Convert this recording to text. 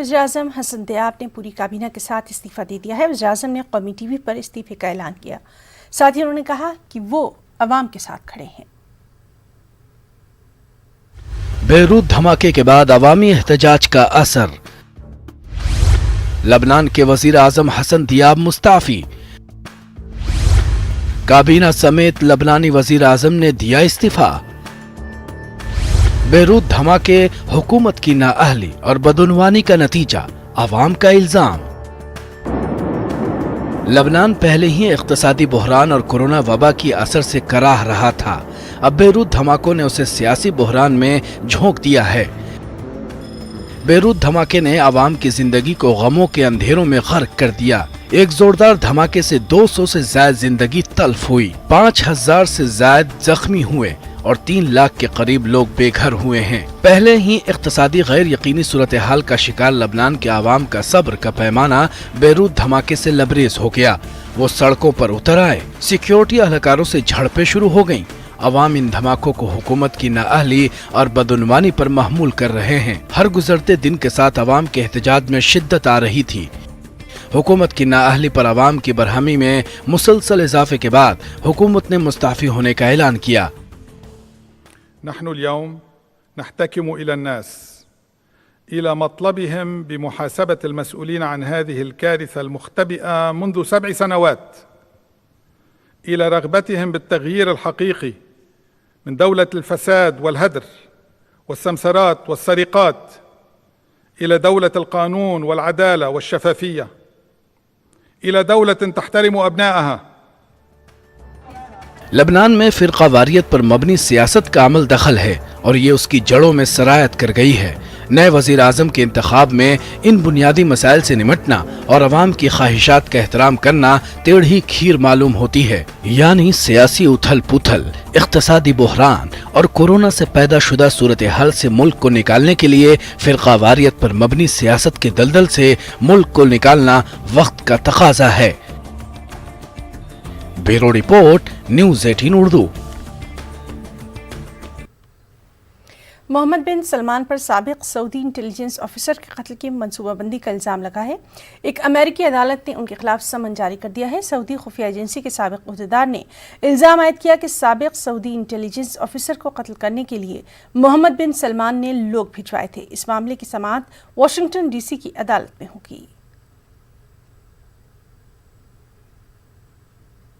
वज़ीर-ए-आज़म हसन दियाब ने पूरी काबीना के साथ इस्तीफ़ा दे दिया है। वज़ीर-ए-आज़म ने कौमी टीवी पर इस्तीफ़े का ऐलान किया। साथ ही उन्होंने कहा कि वो अवाम के साथ खड़े हैं। बेरूत धमाके के बाद अवामी एहतजाज का असर। लबनान के वज़ीर-ए-आज़म हसन दियाब मुस्ताफ़ी। काबीना समेत लबनानी वज़ीर-ए-आज़म ने दिया इस्तीफ़ा। बेरूत धमाके हुकूमत की नाअहली और बदउनवानी का नतीजा, अवाम का इल्जाम। लबनान पहले ही इक़्तिसादी बहरान और कोरोना वबा की असर से कराह रहा था। अब बेरूत धमाकों ने उसे सियासी बहरान में झोंक दिया है। बेरूत धमाके ने अवाम की जिंदगी को गमों के अंधेरों में गर्क कर दिया। एक जोरदार धमाके से 200 से ज्यादा जिंदगी तल्फ हुई, 5000 से ज्यादा जख्मी हुए और 3 लाख के करीब लोग बेघर हुए हैं। पहले ही इक़्तिसादी गैर यकीनी सूरत हाल का शिकार लबनान के आवाम का सब्र का पैमाना बेरूत धमाके से लबरेज हो गया। वो सड़कों पर उतर आए, सिक्योरिटी अहलकारों से झड़पें शुरू हो गईं। अवाम इन धमाकों को हुकूमत की नाअहली और बदउनवानी पर महमूल कर रहे हैं। हर गुजरते दिन के साथ अवाम के एहतजाज में शिद्दत आ रही थी। हुकूमत की नाअहली पर अवाम की बरहमी में मुसलसल इजाफे के बाद हुकूमत ने मुस्ताफ़ी होने का ऐलान किया। نحن اليوم نحتكم إلى الناس إلى مطلبهم بمحاسبة المسؤولين عن هذه الكارثة المختبئة منذ 7 سنوات، إلى رغبتهم بالتغيير الحقيقي من دولة الفساد والهدر والسمسرات والسرقات إلى دولة القانون والعدالة والشفافية، إلى دولة تحترم أبنائها۔ लबनान में फिरका वारियत पर मबनी सियासत का अमल दखल है और ये उसकी जड़ों में सरायत कर गई है। नए वज़ीर आज़म के इंतखाब में इन बुनियादी मसाइल से निमटना और अवाम की ख्वाहिशात का एहतराम करना टेढ़ी खीर मालूम होती है। यानी सियासी उथल पुथल, इक़्तिसादी बहरान और कोरोना से पैदा शुदा सूरत हाल से मुल्क को निकालने के लिए फिरका वारियत पर मबनी सियासत के दलदल से मुल्क को निकालना वक्त का तकाजा है। Bureau report, news 18 Urdu. Mohammed bin Salman पर साबिक सऊदी इंटेलिजेंस ऑफिसर के कत्ल की मनसूबाबंदी का इल्ज़ाम लगा है। एक अमेरिकी अदालत ने उनके खिलाफ समन जारी कर दिया है। सऊदी खुफिया एजेंसी के साबिक अहदेदार ने इल्ज़ाम आयद किया कि साबिक सऊदी इंटेलिजेंस ऑफिसर को कत्ल करने के लिए मोहम्मद बिन सलमान ने लोग भिजवाए थे। इस मामले की समाअत वाशिंगटन DC की अदालत में होगी।